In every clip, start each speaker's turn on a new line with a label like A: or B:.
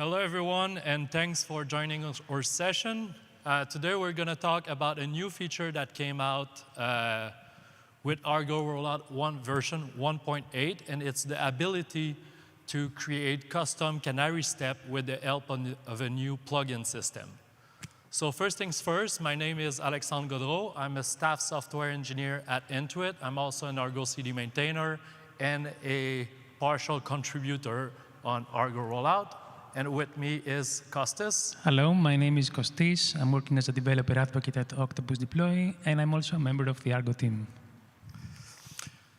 A: Hello, everyone, and thanks for joining our session. Today, we're going to talk about a new feature that came out with Argo Rollout 1 version 1.8, and it's the ability to create custom Canary Step with the help of a new plugin system. So first things first, my name is Alexandre Gaudreault. I'm a staff software engineer at Intuit. I'm also an Argo CD maintainer and a partial contributor on Argo Rollout. And with me is Kostis.
B: Hello, my name is Kostis. I'm working as a developer advocate at Octopus Deploy, and I'm also a member of the Argo team.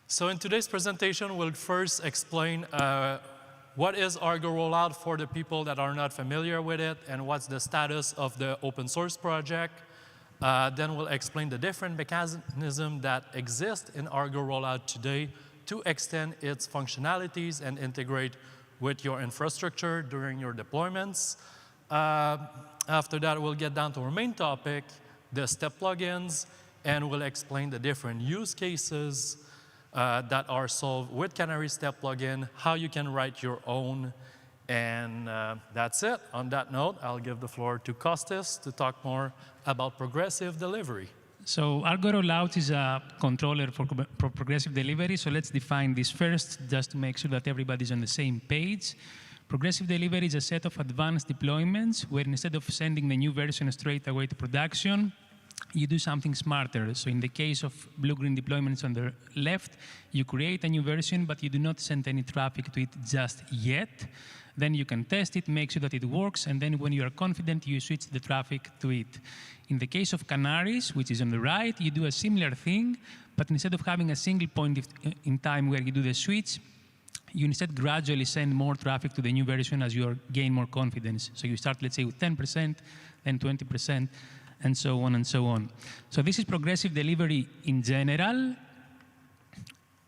A: So in today's presentation, we'll first explain what is Argo Rollout for the people that are not familiar with it, and what's the status of the open source project. Then we'll explain the different mechanisms that exist in Argo Rollout today to extend its functionalities and integrate with your infrastructure during your deployments. After that, we'll get down to our main topic, the step plugins, and we'll explain the different use cases that are solved with Canary Step plugin, how you can write your own, and that's it. On that note, I'll give the floor to Kostis to talk more about progressive delivery.
B: So Argo Rollouts is a controller for progressive delivery. So let's define this first, just to make sure that everybody's on the same page. Progressive delivery is a set of advanced deployments where instead of sending the new version straight away to production, you do something smarter. So in the case of blue-green deployments on the left, you create a new version, but you do not send any traffic to it just yet. Then you can test it, make sure that it works, and then when you are confident, you switch the traffic to it. In the case of Canaries, which is on the right, you do a similar thing, but instead of having a single point in time where you do the switch, you instead gradually send more traffic to the new version as you gain more confidence. So you start, let's say, with 10%, then 20%, and so on and so on. So this is progressive delivery in general.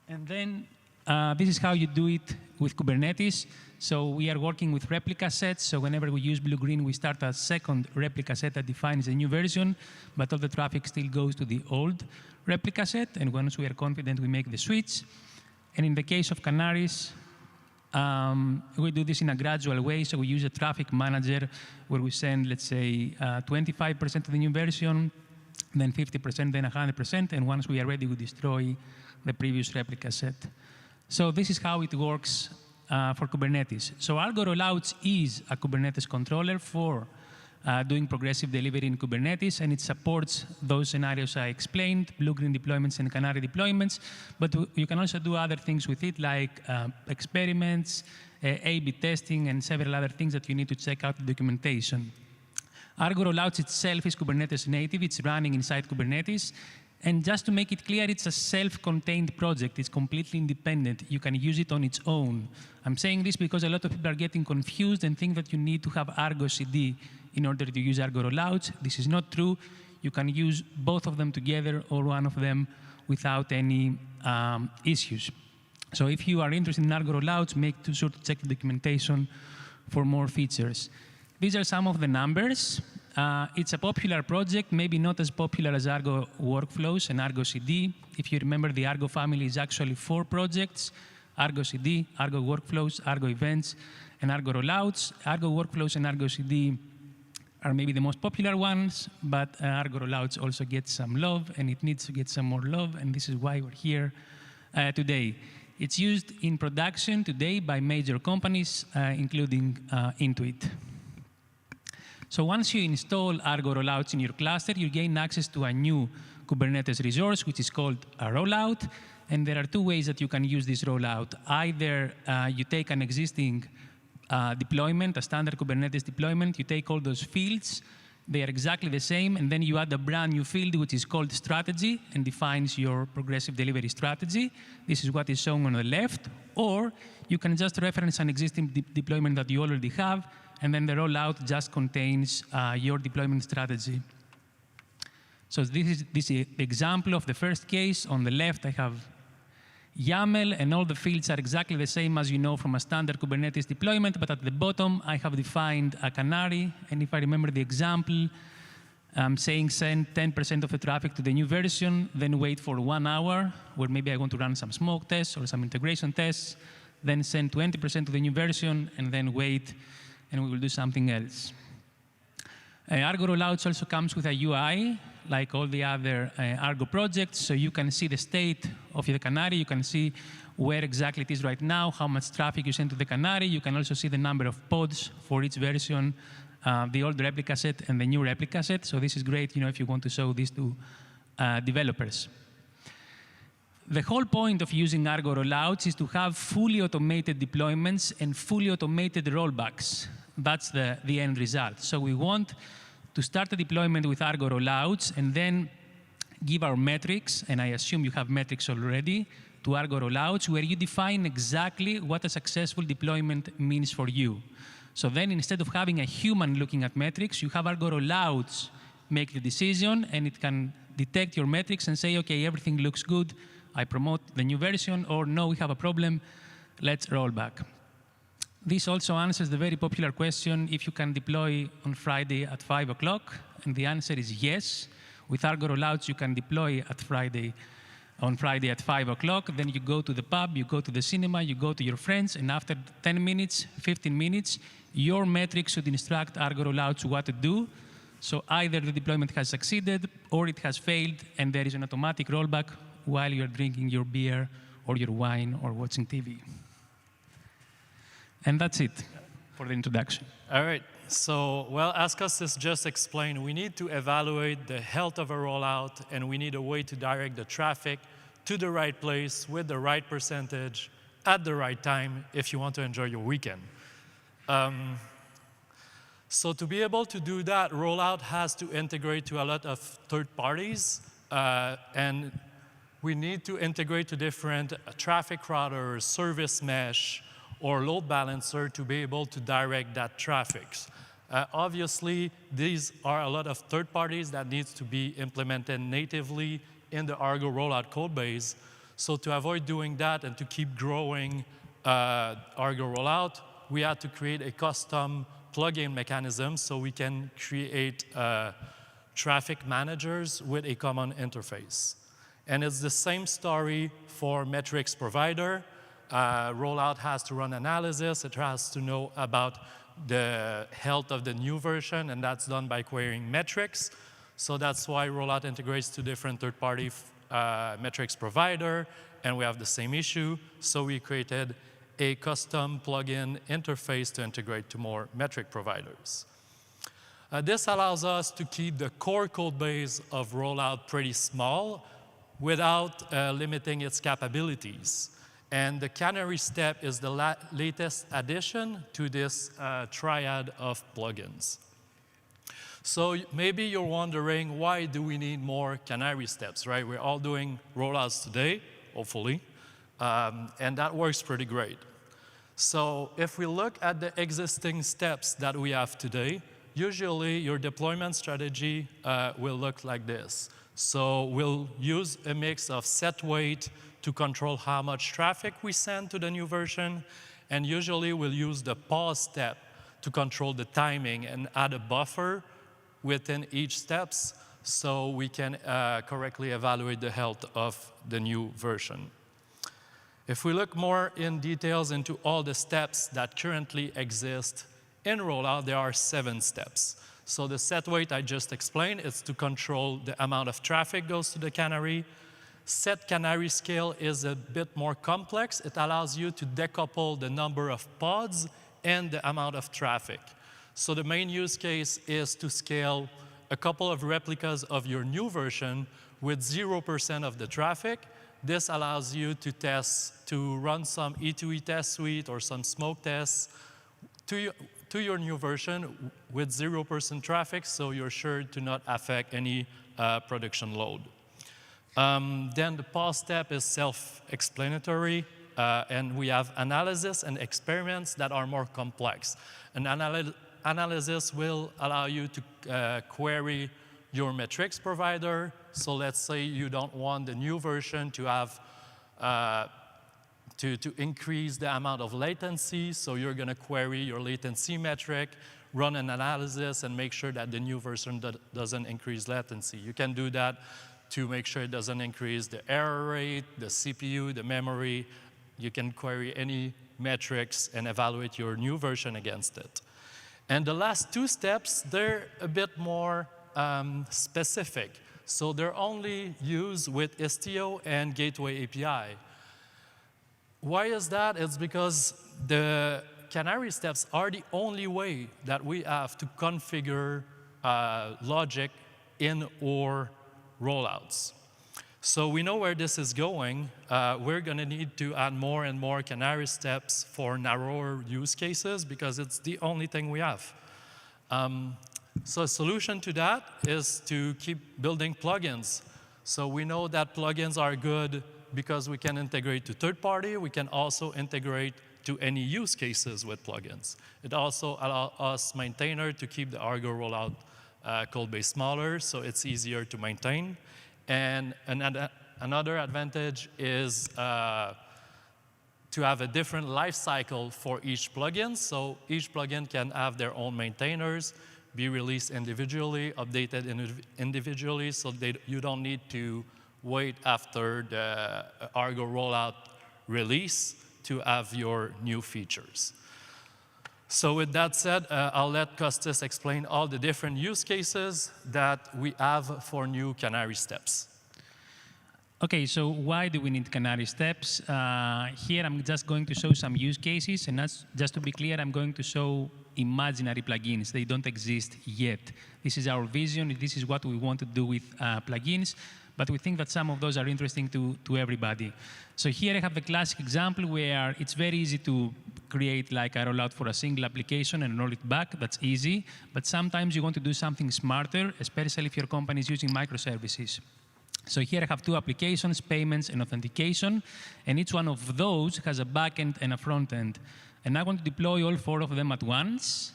B: And then this is how you do it with Kubernetes. So we are working with replica sets. So whenever we use blue-green, we start a second replica set that defines a new version, but all the traffic still goes to the old replica set. And once we are confident, we make the switch. And in the case of Canaries, we do this in a gradual way. So we use a traffic manager where we send, let's say, 25% to the new version, then 50%, then 100%. And once we are ready, we destroy the previous replica set. So this is how it works for Kubernetes. So Argo Rollouts is a Kubernetes controller for doing progressive delivery in Kubernetes, and it supports those scenarios I explained, blue-green deployments and Canary deployments. But you can also do other things with it, like experiments, A/B testing, and several other things that you need to check out the documentation. Argo Rollouts itself is Kubernetes native. It's running inside Kubernetes. And just to make it clear, it's a self-contained project. It's completely independent. You can use it on its own. I'm saying this because a lot of people are getting confused and think that you need to have Argo CD in order to use Argo Rollouts. This is not true. You can use both of them together or one of them without any issues. So if you are interested in Argo Rollouts, make sure to check the documentation for more features. These are some of the numbers. It's a popular project, maybe not as popular as Argo Workflows and Argo CD. If you remember, the Argo family is actually 4 projects: Argo CD, Argo Workflows, Argo Events, and Argo Rollouts. Argo Workflows and Argo CD are maybe the most popular ones, but Argo Rollouts also gets some love, and it needs to get some more love, and this is why we're here today. It's used in production today by major companies, including Intuit. So once you install Argo Rollouts in your cluster, you gain access to a new Kubernetes resource, which is called a rollout. And there are 2 ways that you can use this rollout. Either you take an existing deployment, a standard Kubernetes deployment, you take all those fields, they are exactly the same, and then you add a brand new field, which is called strategy, and defines your progressive delivery strategy. This is what is shown on the left. Or you can just reference an existing deployment that you already have, and then the rollout just contains your deployment strategy. So this is the example of the first case. On the left, I have YAML, and all the fields are exactly the same as you know from a standard Kubernetes deployment, but at the bottom, I have defined a canary, and if I remember the example, I'm saying send 10% of the traffic to the new version, then wait for 1 hour, where maybe I want to run some smoke tests or some integration tests, then send 20% to the new version, and then wait and we will do something else. Argo Rollouts also comes with a UI, like all the other Argo projects, so you can see the state of the Canary, you can see where exactly it is right now, how much traffic you send to the Canary, you can also see the number of pods for each version, the old replica set and the new replica set, so this is great, if you want to show this to developers. The whole point of using Argo Rollouts is to have fully automated deployments and fully automated rollbacks. That's the end result. So we want to start a deployment with Argo Rollouts and then give our metrics, and I assume you have metrics already, to Argo Rollouts, where you define exactly what a successful deployment means for you. So then instead of having a human looking at metrics, you have Argo Rollouts make the decision, and it can detect your metrics and say, okay, everything looks good, I promote the new version, or no, we have a problem, let's roll back. This also answers the very popular question if you can deploy on Friday at 5 o'clock, and the answer is yes. With Argo Rollouts, you can deploy on Friday at 5 o'clock, then you go to the pub, you go to the cinema, you go to your friends, and after 10 minutes, 15 minutes, your metrics should instruct Argo Rollouts what to do. So either the deployment has succeeded or it has failed, and there is an automatic rollback while you're drinking your beer or your wine or watching TV. And that's it for the introduction.
A: All right. So, well, as Kostis just explained, we need to evaluate the health of a rollout, and we need a way to direct the traffic to the right place with the right percentage at the right time if you want to enjoy your weekend. So to be able to do that, rollout has to integrate to a lot of third parties, and we need to integrate to different traffic routers, service mesh, or load balancer to be able to direct that traffic. Obviously, these are a lot of third parties that needs to be implemented natively in the Argo rollout code base. So to avoid doing that and to keep growing Argo rollout, we had to create a custom plugin mechanism so we can create traffic managers with a common interface. And it's the same story for metrics provider. Rollout has to run analysis. It has to know about the health of the new version, and that's done by querying metrics. So that's why rollout integrates to different third-party metrics provider, and we have the same issue. So we created a custom plugin interface to integrate to more metric providers. This allows us to keep the core code base of rollout pretty small without limiting its capabilities. And the Canary Step is the latest addition to this triad of plugins. So maybe you're wondering, why do we need more Canary Steps, right? We're all doing rollouts today, hopefully, and that works pretty great. So if we look at the existing steps that we have today, usually your deployment strategy will look like this. So we'll use a mix of set weight to control how much traffic we send to the new version, and usually we'll use the pause step to control the timing and add a buffer within each steps so we can correctly evaluate the health of the new version. If we look more in details into all the steps that currently exist in rollout, there are 7 steps. So the set weight I just explained is to control the amount of traffic goes to the canary. Set canary scale is a bit more complex. It allows you to decouple the number of pods and the amount of traffic. So the main use case is to scale a couple of replicas of your new version with 0% of the traffic. This allows you to run some E2E test suite or some smoke tests to your new version with 0% traffic, so you're sure to not affect any production load. Then the pause step is self-explanatory, and we have analysis and experiments that are more complex. An analysis will allow you to query your metrics provider. So let's say you don't want the new version to have to increase the amount of latency, so you're going to query your latency metric, run an analysis, and make sure that the new version doesn't increase latency. You can do that to make sure it doesn't increase the error rate, the CPU, the memory. You can query any metrics and evaluate your new version against it. And the last two steps, they're a bit more specific. So they're only used with Istio and Gateway API. Why is that? It's because the Canary steps are the only way that we have to configure logic in our rollouts. So we know where this is going. We're going to need to add more and more Canary steps for narrower use cases because it's the only thing we have. So a solution to that is to keep building plugins. So we know that plugins are good because we can integrate to third party. We can also integrate to any use cases with plugins. It also allows us maintainer to keep the Argo rollout code base smaller, so it's easier to maintain. And another advantage is to have a different life cycle for each plugin. So each plugin can have their own maintainers, be released individually, updated individually, so you don't need to wait after the Argo rollout release to have your new features. So with that said, I'll let Kostis explain all the different use cases that we have for new Canary steps.
B: Okay, so why do we need Canary steps? Here I'm just going to show some use cases, and that's, just to be clear, I'm going to show imaginary plugins. They don't exist yet. This is our vision. This is what we want to do with plugins, but we think that some of those are interesting to everybody. So here I have the classic example where it's very easy to create like a rollout for a single application and roll it back. That's easy, but sometimes you want to do something smarter, especially if your company is using microservices. So here I have two applications, payments and authentication, and each one of those has a backend and a front end. And I want to deploy all four of them at once,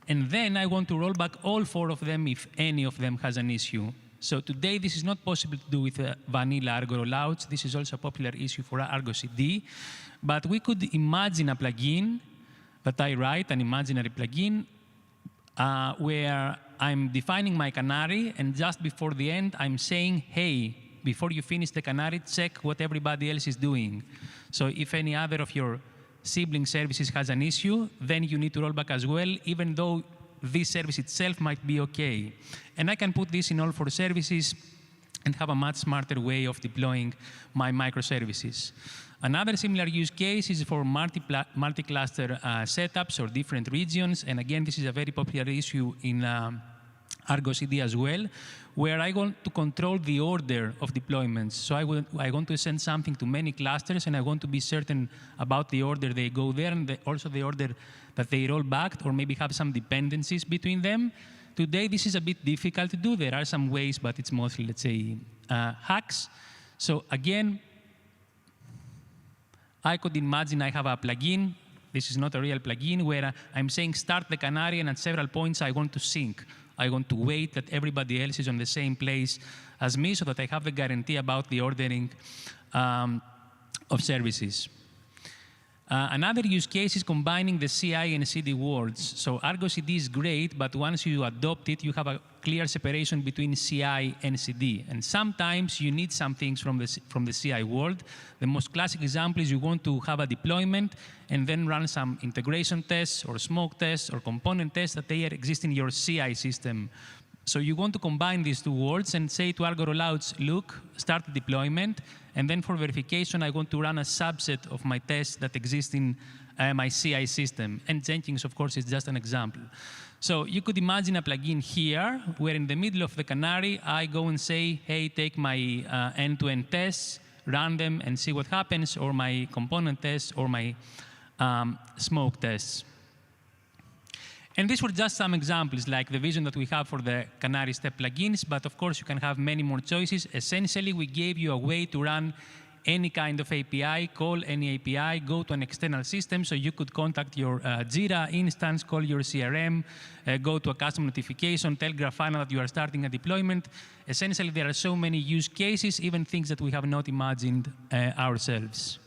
B: and then I want to roll back all four of them if any of them has an issue. So today, this is not possible to do with vanilla Argo Rollouts. This is also a popular issue for Argo CD. But we could imagine a plugin that I write, an imaginary plugin, where I'm defining my canary, and just before the end, I'm saying, hey, before you finish the canary, check what everybody else is doing. So if any other of your sibling services has an issue, then you need to roll back as well, even though this service itself might be okay. And I can put this in all four services and have a much smarter way of deploying my microservices. Another similar use case is for multi-cluster setups or different regions. And again, this is a very popular issue in Argo CD as well, where I want to control the order of deployments. So I want to send something to many clusters, and I want to be certain about the order they go there, and also the order that they roll back, or maybe have some dependencies between them. Today, this is a bit difficult to do. There are some ways, but it's mostly, let's say, hacks. So again, I could imagine I have a plugin. This is not a real plugin, where I'm saying start the canary, and at several points I want to sync. I want to wait that everybody else is on the same place as me, so that I have the guarantee about the ordering of services. Another use case is combining the CI and CD worlds. So Argo CD is great, but once you adopt it, you have a clear separation between CI and CD. And sometimes you need some things from the CI world. The most classic example is you want to have a deployment and then run some integration tests or smoke tests or component tests that they exist in your CI system. So you want to combine these two worlds and say to Argo Rollouts, look, start the deployment, and then for verification, I want to run a subset of my tests that exist in my CI system. And Jenkins, of course, is just an example. So you could imagine a plugin here, where in the middle of the canary, I go and say, hey, take my end-to-end tests, run them, and see what happens, or my component tests, or my smoke tests. And these were just some examples, like the vision that we have for the Canary Step plugins, but of course you can have many more choices. Essentially, we gave you a way to run any kind of API, call any API, go to an external system, so you could contact your Jira instance, call your CRM, go to a custom notification, tell Grafana that you are starting a deployment. Essentially, there are so many use cases, even things that we have not imagined ourselves.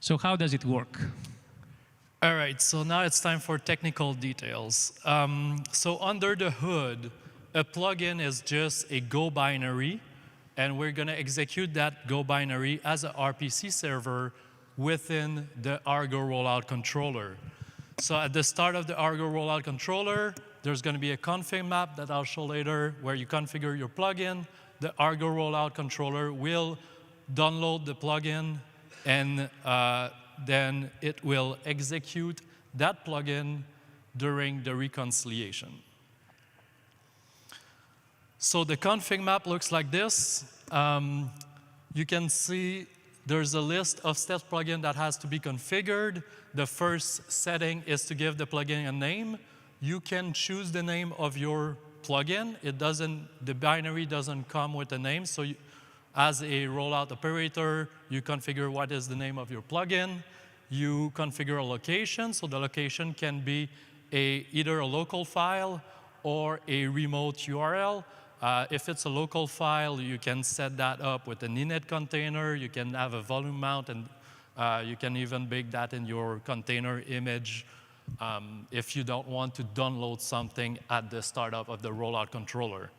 B: So how does it work?
A: All right, so now it's time for technical details. So under the hood, a plugin is just a Go binary, and we're going to execute that Go binary as a RPC server within the Argo Rollout controller. So at the start of the Argo Rollout controller, there's going to be a config map that I'll show later where you configure your plugin. The Argo Rollout controller will download the plugin, and then it will execute that plugin during the reconciliation. So the config map looks like this. You can see there's a list of steps plugin that has to be configured. The first setting is to give the plugin a name. You can choose the name of your plugin. The binary doesn't come with a name, so as a rollout operator, you configure what is the name of your plugin. You configure a location, so the location can be either a local file or a remote URL. If it's a local file, you can set that up with an init container. You can have a volume mount, and you can even bake that in your container image if you don't want to download something at the startup of the rollout controller.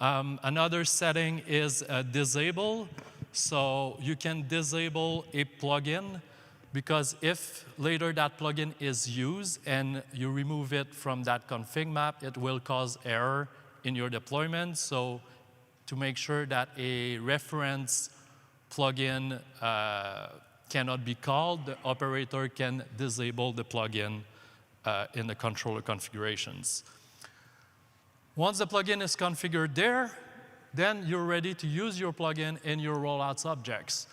A: Another setting is disable. So you can disable a plugin, because if later that plugin is used and you remove it from that config map, it will cause error in your deployment. So to make sure that a reference plugin cannot be called, the operator can disable the plugin in the controller configurations. Once the plugin is configured there, then you're ready to use your plugin in your rollouts objects.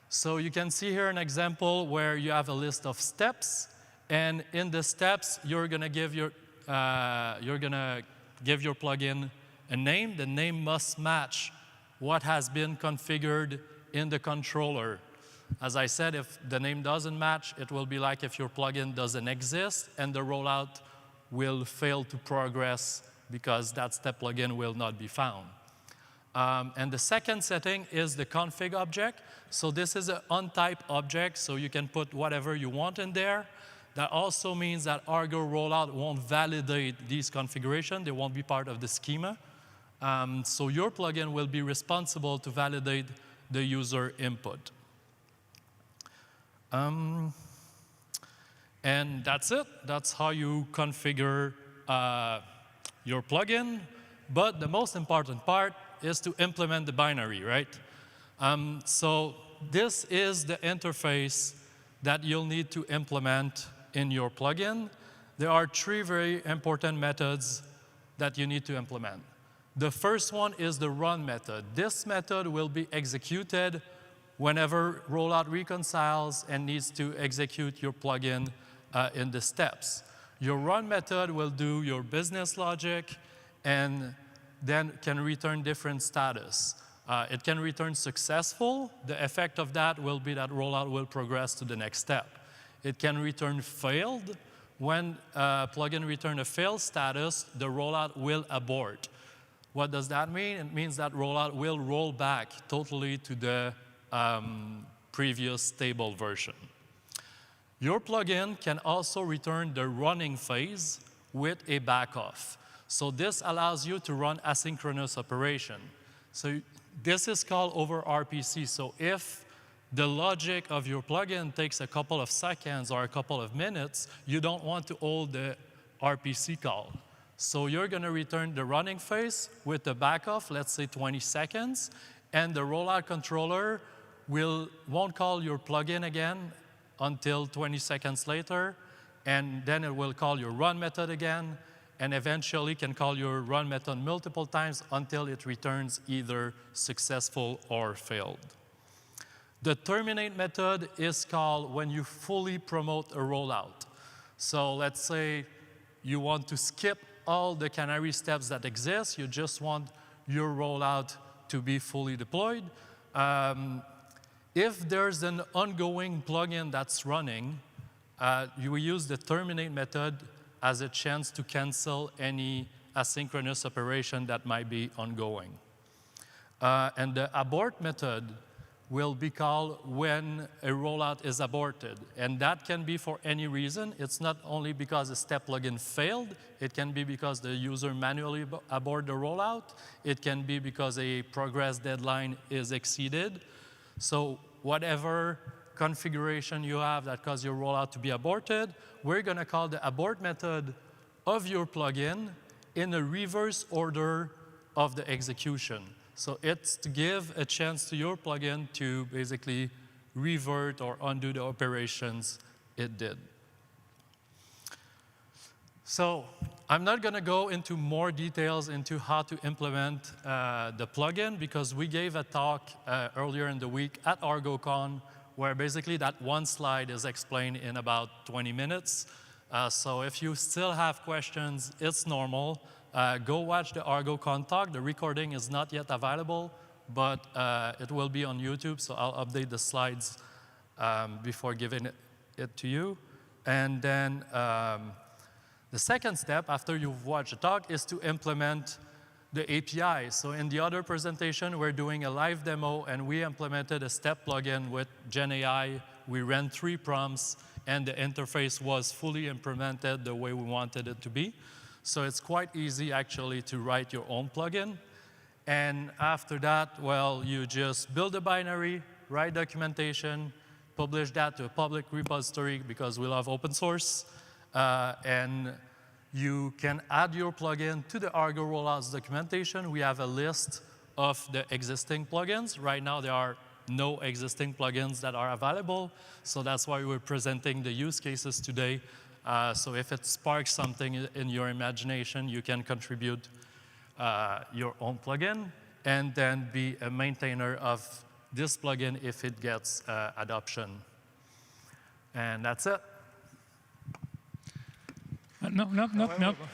A: So you can see here an example where you have a list of steps, and in the steps, you're gonna give your plugin a name. The name must match what has been configured in the controller. As I said, if the name doesn't match, it will be like if your plugin doesn't exist, and the rollout will fail to progress because that step plugin will not be found. And the second setting is the config object. So this is an untyped object, so you can put whatever you want in there. That also means that Argo Rollout won't validate these configurations. They won't be part of the schema. So your plugin will be responsible to validate the user input. And that's it. That's how you configure your plugin. But the most important part is to implement the binary, right? So this is the interface that you'll need to implement in your plugin. There are three very important methods that you need to implement. The first one is the run method. This method will be executed whenever rollout reconciles and needs to execute your plugin in the steps. Your run method will do your business logic and then can return different status. It can return successful. The effect of that will be that rollout will progress to the next step. It can return failed. When plugin return a failed status, the rollout will abort. What does that mean? It means that rollout will roll back totally to the previous stable version. Your plugin can also return the running phase with a backoff. So this allows you to run asynchronous operation. So this is called over RPC. So if the logic of your plugin takes a couple of seconds or a couple of minutes, you don't want to hold the RPC call. So you're going to return the running phase with the backoff, let's say 20 seconds, and the rollout controller won't call your plugin again until 20 seconds later, and then it will call your run method again, and eventually can call your run method multiple times until it returns either successful or failed. The terminate method is called when you fully promote a rollout. So let's say you want to skip all the Canary steps that exist. You just want your rollout to be fully deployed. If there's an ongoing plugin that's running, you will use the terminate method as a chance to cancel any asynchronous operation that might be ongoing. And the abort method will be called when a rollout is aborted. And that can be for any reason. It's not only because a step plugin failed. It can be because the user manually aborted the rollout. It can be because a progress deadline is exceeded. So whatever configuration you have that cause your rollout to be aborted, we're going to call the abort method of your plugin in a reverse order of the execution. So it's to give a chance to your plugin to basically revert or undo the operations it did. So I'm not going to go into more details into how to implement the plugin, because we gave a talk earlier in the week at ArgoCon where basically that one slide is explained in about 20 minutes. So if you still have questions, it's normal. Go watch the ArgoCon talk. The recording is not yet available, but it will be on YouTube, so I'll update the slides before giving it to you. And then the second step, after you've watched the talk, is to implement the API. So in the other presentation, we're doing a live demo, and we implemented a step plugin with GenAI. We ran 3 prompts, and the interface was fully implemented the way we wanted it to be. So it's quite easy, actually, to write your own plugin. And after that, well, you just build a binary, write documentation, publish that to a public repository, because we love open source. And you can add your plugin to the Argo Rollouts documentation. We have a list of the existing plugins. Right now, there are no existing plugins that are available. So that's why we're presenting the use cases today. So if it sparks something in your imagination, you can contribute your own plugin and then be a maintainer of this plugin if it gets adoption. And that's it.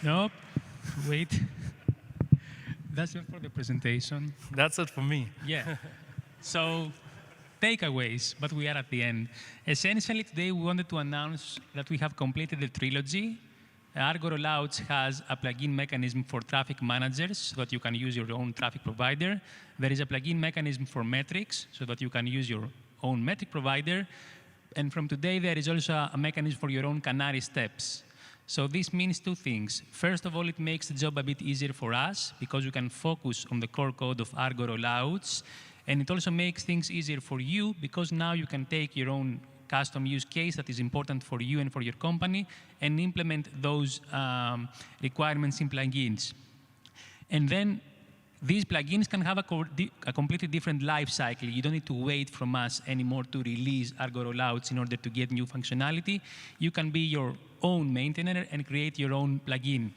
A: Nope.
B: Wait. That's it for the presentation.
A: That's it for me.
B: Yeah. So, takeaways, but we are at the end. Essentially, today we wanted to announce that we have completed the trilogy. Argo Rollouts has a plugin mechanism for traffic managers so that you can use your own traffic provider. There is a plugin mechanism for metrics so that you can use your own metric provider. And from today, there is also a mechanism for your own Canary Steps. So this means 2 things. First of all, it makes the job a bit easier for us because we can focus on the core code of Argo Rollouts. And it also makes things easier for you because now you can take your own custom use case that is important for you and for your company and implement those requirements in plugins. And then these plugins can have a completely different life cycle. You don't need to wait from us anymore to release Argo Rollouts in order to get new functionality. You can be your own maintainer and create your own plugin.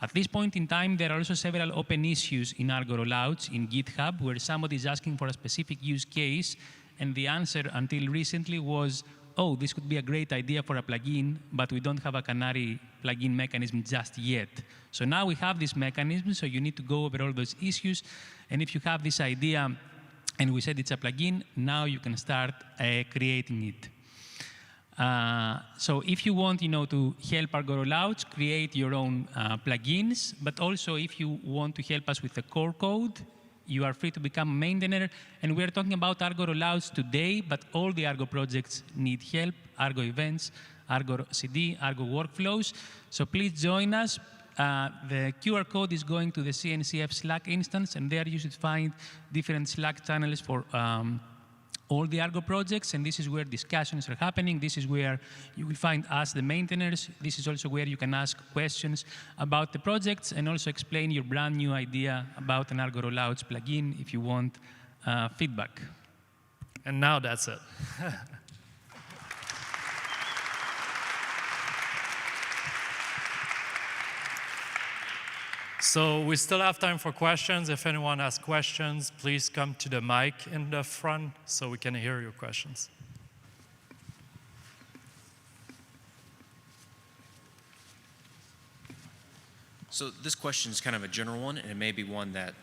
B: At this point in time, there are also several open issues in Argo Rollouts in GitHub where somebody is asking for a specific use case, and the answer until recently was, oh, this could be a great idea for a plugin, but we don't have a Canary plugin mechanism just yet. So now we have this mechanism, so you need to go over all those issues, and if you have this idea, and we said it's a plugin, now you can start creating it. So if you want, to help Argo Rollouts, create your own plugins, but also if you want to help us with the core code, you are free to become a maintainer. And we're talking about Argo Rollouts today, but all the Argo projects need help, Argo events, Argo CD, Argo workflows. So please join us. The QR code is going to the CNCF Slack instance, and there you should find different Slack channels for all the Argo projects, and this is where discussions are happening. This is where you will find us, the maintainers. This is also where you can ask questions about the projects and also explain your brand new idea about an Argo Rollouts plugin if you want feedback.
A: And now that's it. So we still have time for questions. If anyone has questions, please come to the mic in the front so we can hear your questions.
C: So this question is kind of a general one, and it may be one that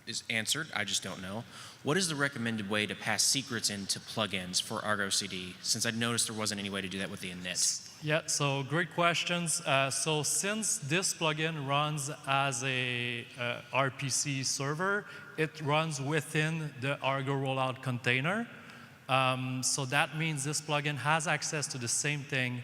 C: is answered. I just don't know. What is the recommended way to pass secrets into plugins for Argo CD? Since I noticed there wasn't any way to do that with the init.
A: Yeah, so great questions. So since this plugin runs as a RPC server, it runs within the Argo Rollout container. So that means this plugin has access to the same thing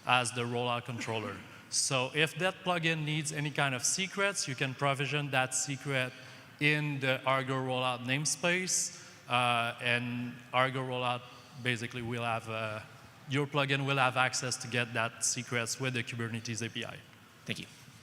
A: as the rollout controller. So if that plugin needs any kind of secrets, you can provision that secret in the Argo Rollout namespace, and Argo Rollout basically we'll have, your plugin will have access to get that secrets with the Kubernetes API.
C: Thank you.